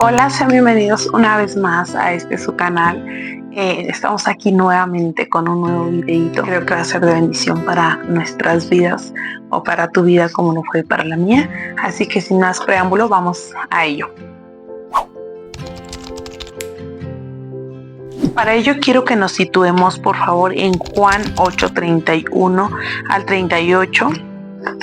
Hola, sean bienvenidos una vez más a su canal. Estamos aquí nuevamente con un nuevo videito. Creo que va a ser de bendición para nuestras vidas o para tu vida como lo fue para la mía. Así que sin más preámbulo, vamos a ello. Para ello quiero que nos situemos por favor en Juan 8:31 al 38.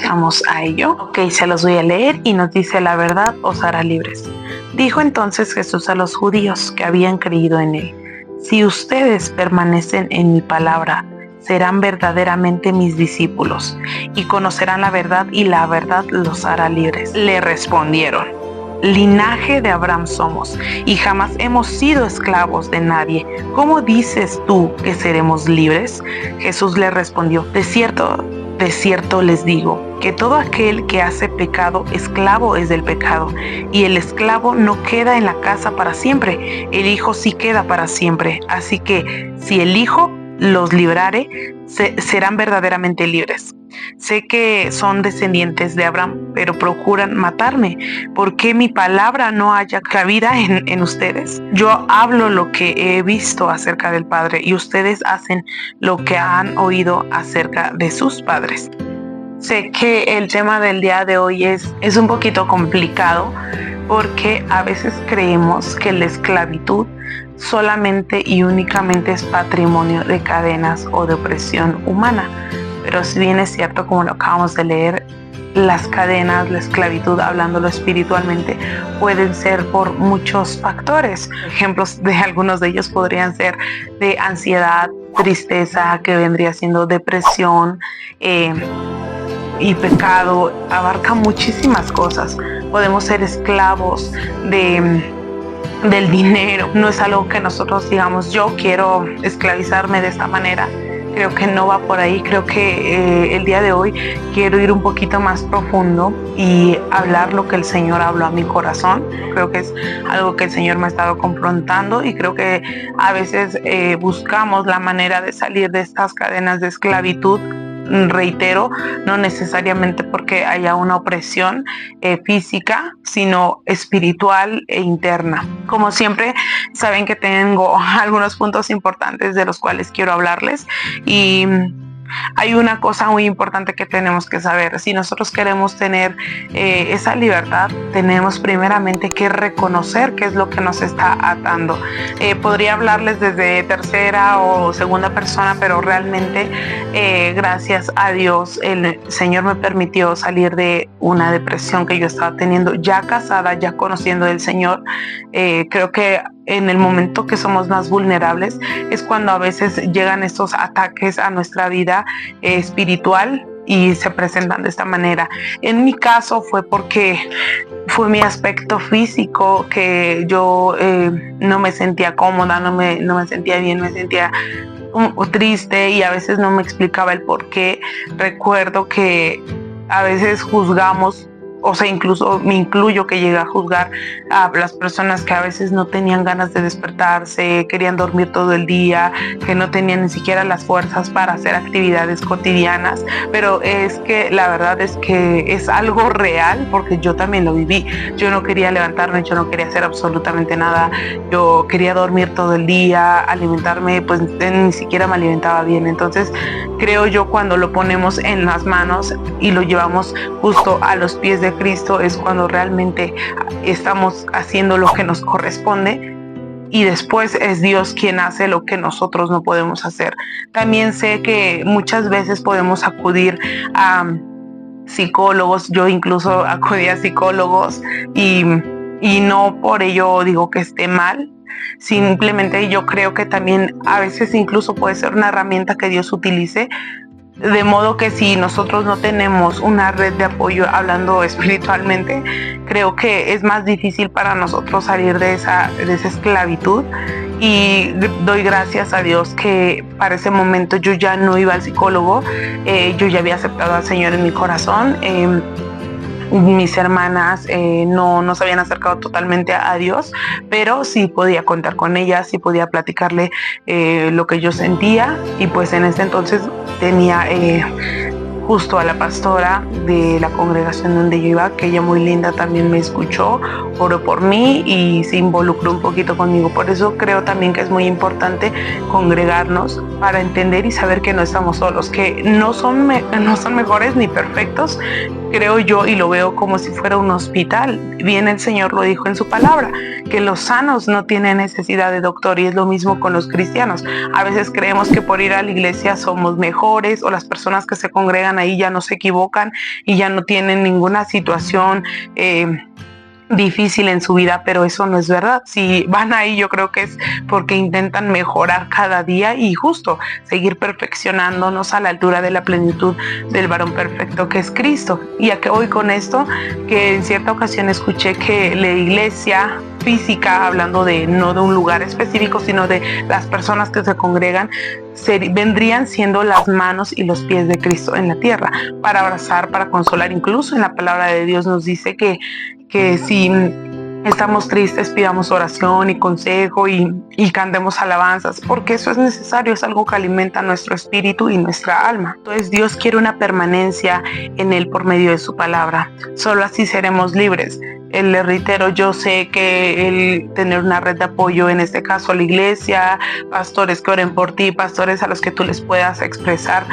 Vamos a ello. Ok, se los voy a leer y nos dice: la verdad os hará libres. Dijo entonces Jesús a los judíos que habían creído en él: si ustedes permanecen en mi palabra, serán verdaderamente mis discípulos y conocerán la verdad, y la verdad los hará libres. Le respondieron: linaje de Abraham somos y jamás hemos sido esclavos de nadie. ¿Cómo dices tú que seremos libres? Jesús le respondió: de cierto les digo, que todo aquel que hace pecado, esclavo es del pecado, y el esclavo no queda en la casa para siempre, el Hijo sí queda para siempre. Así que si el Hijo los librare, serán verdaderamente libres. Sé que son descendientes de Abraham, pero procuran matarme. ¿Por qué mi palabra no haya cabida en ustedes? Yo hablo lo que he visto acerca del Padre, y ustedes hacen lo que han oído acerca de sus padres. Sé que el tema del día de hoy es un poquito complicado, porque a veces creemos que la esclavitud solamente y únicamente es patrimonio de cadenas o de opresión humana. Pero si bien es cierto, como lo acabamos de leer, las cadenas, la esclavitud, hablándolo espiritualmente, pueden ser por muchos factores. Ejemplos de algunos de ellos podrían ser de ansiedad, tristeza, que vendría siendo depresión, y pecado. Abarca muchísimas cosas. Podemos ser esclavos del dinero. No es algo que nosotros digamos: yo quiero esclavizarme de esta manera. Creo que no va por ahí. Creo que el día de hoy quiero ir un poquito más profundo y hablar lo que el Señor habló a mi corazón. Creo que es algo que el Señor me ha estado confrontando, y creo que a veces buscamos la manera de salir de estas cadenas de esclavitud. Reitero, no necesariamente porque haya una opresión física, sino espiritual e interna. Como siempre, saben que tengo algunos puntos importantes de los cuales quiero hablarles, y hay una cosa muy importante que tenemos que saber. Si nosotros queremos tener esa libertad, tenemos primeramente que reconocer qué es lo que nos está atando. Podría hablarles desde tercera o segunda persona, pero realmente gracias a Dios el Señor me permitió salir de una depresión que yo estaba teniendo, ya casada, ya conociendo del Señor. Creo que en el momento que somos más vulnerables es cuando a veces llegan estos ataques a nuestra vida espiritual y se presentan de esta manera. En mi caso fue porque fue mi aspecto físico, que yo no me sentía cómoda, no me sentía bien, me sentía triste, y a veces no me explicaba el por qué. Recuerdo que a veces juzgamos, o sea, incluso me incluyo, que llegué a juzgar a las personas que a veces no tenían ganas de despertarse, querían dormir todo el día, que no tenían ni siquiera las fuerzas para hacer actividades cotidianas. Pero es que la verdad es que es algo real, porque yo también lo viví. Yo no quería levantarme, yo no quería hacer absolutamente nada, yo quería dormir todo el día, alimentarme, pues ni siquiera me alimentaba bien. Entonces creo yo, cuando lo ponemos en las manos y lo llevamos justo a los pies de Cristo, es cuando realmente estamos haciendo lo que nos corresponde, y después es Dios quien hace lo que nosotros no podemos hacer. También sé que muchas veces podemos acudir a psicólogos. Yo incluso acudí a psicólogos, y no por ello digo que esté mal. Simplemente yo creo que también a veces incluso puede ser una herramienta que Dios utilice. De modo que si nosotros no tenemos una red de apoyo, hablando espiritualmente, creo que es más difícil para nosotros salir de esa esclavitud. Y doy gracias a Dios que para ese momento yo ya no iba al psicólogo. Yo ya había aceptado al Señor en mi corazón. Mis hermanas no se habían acercado totalmente a Dios, pero sí podía contar con ellas, sí podía platicarle lo que yo sentía, y pues en ese entonces tenía justo a la pastora de la congregación donde yo iba, que ella muy linda también me escuchó, oró por mí y se involucró un poquito conmigo. Por eso creo también que es muy importante congregarnos para entender y saber que no estamos solos, que no son mejores ni perfectos, creo yo, y lo veo como si fuera un hospital. Bien, el Señor lo dijo en su palabra, que los sanos no tienen necesidad de doctor, y es lo mismo con los cristianos. A veces creemos que por ir a la iglesia somos mejores, o las personas que se congregan ahí ya no se equivocan y ya no tienen ninguna situación difícil en su vida, pero eso no es verdad. Si van ahí, yo creo que es porque intentan mejorar cada día y justo seguir perfeccionándonos a la altura de la plenitud del varón perfecto que es Cristo. Y a qué voy con esto, que en cierta ocasión escuché que la iglesia física, hablando de no de un lugar específico, sino de las personas que se congregan, vendrían siendo las manos y los pies de Cristo en la tierra, para abrazar, para consolar. Incluso en la palabra de Dios nos dice que si estamos tristes, pidamos oración y consejo y cantemos alabanzas, porque eso es necesario, es algo que alimenta nuestro espíritu y nuestra alma. Entonces Dios quiere una permanencia en Él por medio de su palabra. Solo así seremos libres. Le reitero, yo sé que el tener una red de apoyo, en este caso la iglesia, pastores que oren por ti, pastores a los que tú les puedas expresar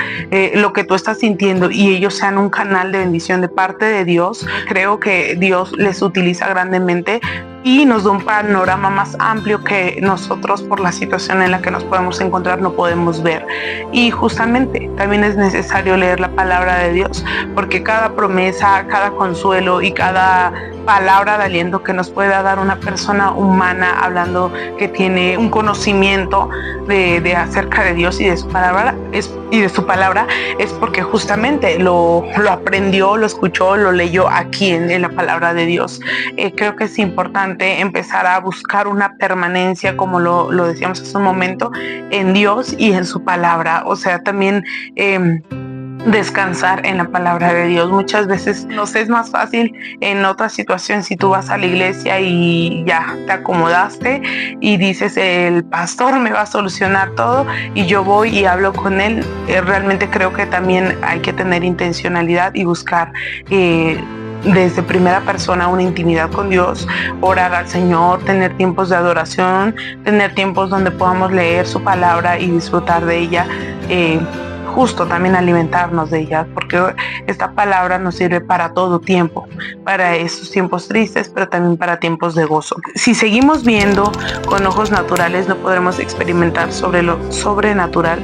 lo que tú estás sintiendo y ellos sean un canal de bendición de parte de Dios, creo que Dios les utiliza grandemente y nos da un panorama más amplio que nosotros, por la situación en la que nos podemos encontrar, no podemos ver. Y justamente también es necesario leer la palabra de Dios, porque cada promesa, cada consuelo y cada palabra de aliento que nos pueda dar una persona humana, hablando que tiene un conocimiento de acerca de Dios y de su palabra, es porque justamente lo aprendió, lo escuchó, lo leyó aquí en la palabra de Dios. Creo que es importante empezar a buscar una permanencia, como lo decíamos hace un momento, en Dios y en su palabra. O sea, también descansar en la palabra de Dios. Muchas veces nos es más fácil en otra situación, si tú vas a la iglesia y ya te acomodaste y dices, el pastor me va a solucionar todo y yo voy y hablo con él. Realmente creo que también hay que tener intencionalidad y buscar desde primera persona una intimidad con Dios, orar al Señor, tener tiempos de adoración, tener tiempos donde podamos leer su palabra y disfrutar de ella, justo también alimentarnos de ella, porque esta palabra nos sirve para todo tiempo, para estos tiempos tristes, pero también para tiempos de gozo. Si seguimos viendo con ojos naturales, no podremos experimentar sobre lo sobrenatural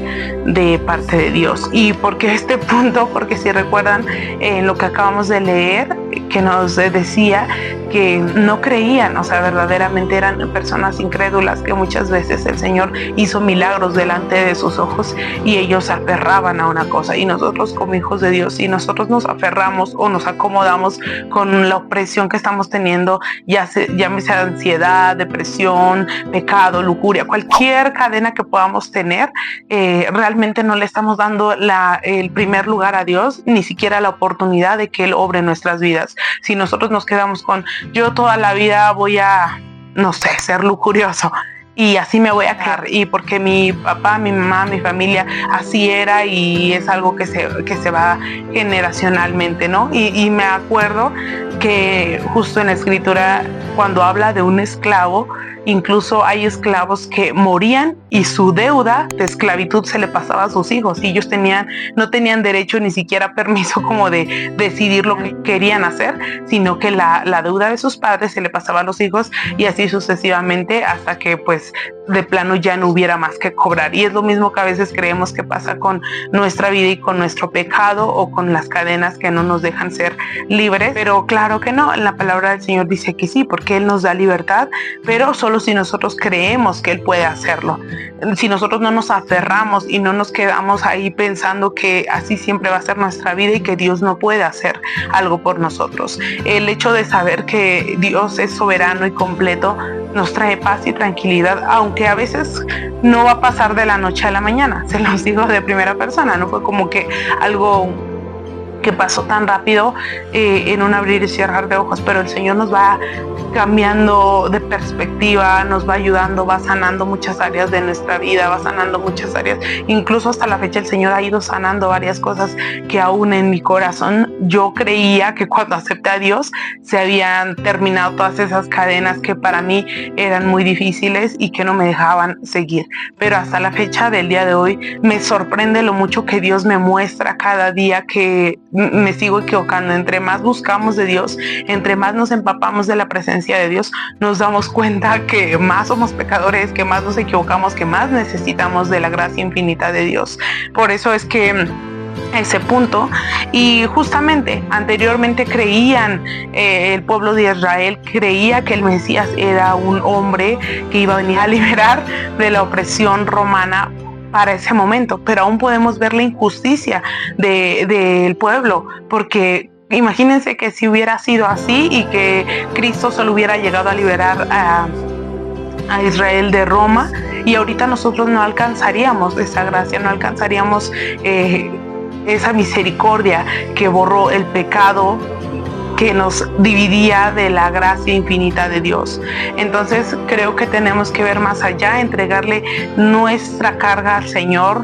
de parte de Dios. ¿Y por qué este punto? Porque si recuerdan en lo que acabamos de leer, que nos decía que no creían, o sea, verdaderamente eran personas incrédulas, que muchas veces el Señor hizo milagros delante de sus ojos y ellos se aferraban a una cosa. Y nosotros, como hijos de Dios, si nosotros nos aferramos o nos acomodamos con la opresión que estamos teniendo, llámese ansiedad, depresión, pecado, lujuria, cualquier cadena que podamos tener, realmente no le estamos dando el primer lugar a Dios, ni siquiera la oportunidad de que Él obre en nuestras vidas. Si nosotros nos quedamos con, yo toda la vida voy a, no sé, ser lujurioso y así me voy a quedar, y porque mi papá, mi mamá, mi familia así era, y es algo que se va generacionalmente, ¿no? Y me acuerdo que justo en la escritura, cuando habla de un esclavo, incluso hay esclavos que morían y su deuda de esclavitud se le pasaba a sus hijos, y ellos no tenían derecho ni siquiera permiso como de decidir lo que querían hacer, sino que la deuda de sus padres se le pasaba a los hijos, y así sucesivamente, hasta que pues de plano ya no hubiera más que cobrar. Y es lo mismo que a veces creemos que pasa con nuestra vida y con nuestro pecado, o con las cadenas que no nos dejan ser libres, pero claro que no. La palabra del Señor dice que sí, porque Él nos da libertad, pero solo si nosotros creemos que Él puede hacerlo. Si nosotros no nos aferramos y no nos quedamos ahí pensando que así siempre va a ser nuestra vida y que Dios no puede hacer algo por nosotros. El hecho de saber que Dios es soberano y completo nos trae paz y tranquilidad, aunque a veces no va a pasar de la noche a la mañana. Se los digo de primera persona, no fue como que algo que pasó tan rápido en un abrir y cerrar de ojos, pero el Señor nos va cambiando de perspectiva, nos va ayudando, va sanando muchas áreas de nuestra vida, va sanando muchas áreas. Incluso hasta la fecha el Señor ha ido sanando varias cosas que aún en mi corazón yo creía que cuando acepté a Dios se habían terminado todas esas cadenas que para mí eran muy difíciles y que no me dejaban seguir. Pero hasta la fecha del día de hoy me sorprende lo mucho que Dios me muestra cada día, que me sigo equivocando. Entre más buscamos de Dios, entre más nos empapamos de la presencia de Dios, nos damos cuenta que más somos pecadores, que más nos equivocamos, que más necesitamos de la gracia infinita de Dios. Por eso es que ese punto, y justamente anteriormente creían, el pueblo de Israel creía que el Mesías era un hombre que iba a venir a liberar de la opresión romana para ese momento, pero aún podemos ver la injusticia del pueblo, porque imagínense que si hubiera sido así y que Cristo solo hubiera llegado a liberar a Israel de Roma, y ahorita nosotros no alcanzaríamos esa gracia, no alcanzaríamos esa misericordia que borró el pecado, que nos dividía de la gracia infinita de Dios. Entonces creo que tenemos que ver más allá, entregarle nuestra carga al Señor.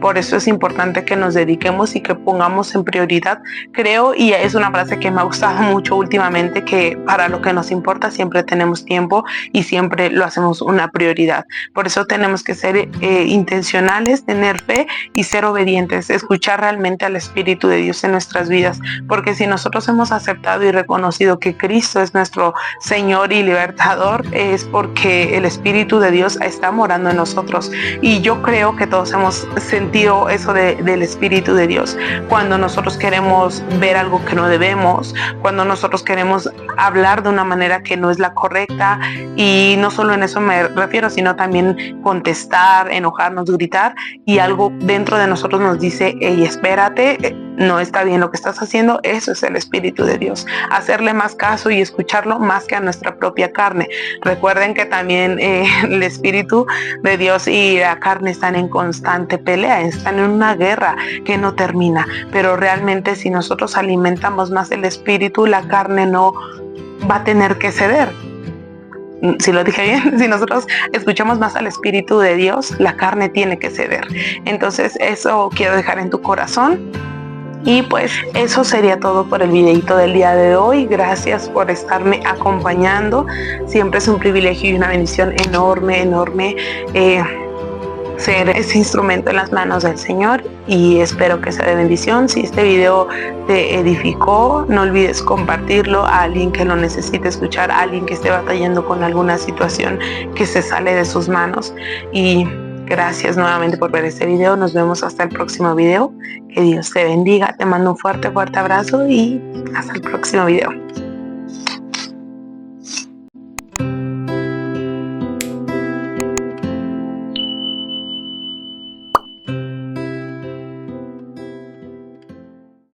Por eso es importante que nos dediquemos y que pongamos en prioridad, creo, y es una frase que me ha gustado mucho últimamente, que para lo que nos importa siempre tenemos tiempo y siempre lo hacemos una prioridad. Por eso tenemos que ser intencionales, tener fe y ser obedientes, escuchar realmente al Espíritu de Dios en nuestras vidas, porque si nosotros hemos aceptado y reconocido que Cristo es nuestro Señor y libertador, es porque el Espíritu de Dios está morando en nosotros. Y yo creo que todos hemos sentido eso del Espíritu de Dios, cuando nosotros queremos ver algo que no debemos, cuando nosotros queremos hablar de una manera que no es la correcta, y no solo en eso me refiero, sino también contestar, enojarnos, gritar, y algo dentro de nosotros nos dice: hey, espérate, no está bien lo que estás haciendo. Eso es el Espíritu de Dios, hacerle más caso y escucharlo más que a nuestra propia carne. Recuerden que también el Espíritu de Dios y la carne están en constante pelea, están en una guerra que no termina, pero realmente si nosotros alimentamos más el Espíritu, la carne no va a tener que ceder. Si lo dije bien, si nosotros escuchamos más al Espíritu de Dios, la carne tiene que ceder. Entonces eso quiero dejar en tu corazón. Y pues eso sería todo por el videito del día de hoy. Gracias por estarme acompañando. Siempre es un privilegio y una bendición enorme, enorme ser ese instrumento en las manos del Señor, y espero que sea de bendición. Si este video te edificó, no olvides compartirlo a alguien que lo necesite escuchar, a alguien que esté batallando con alguna situación que se sale de sus manos. Y gracias nuevamente por ver este video. Nos vemos hasta el próximo video. Que Dios te bendiga. Te mando un fuerte, fuerte abrazo y hasta el próximo video.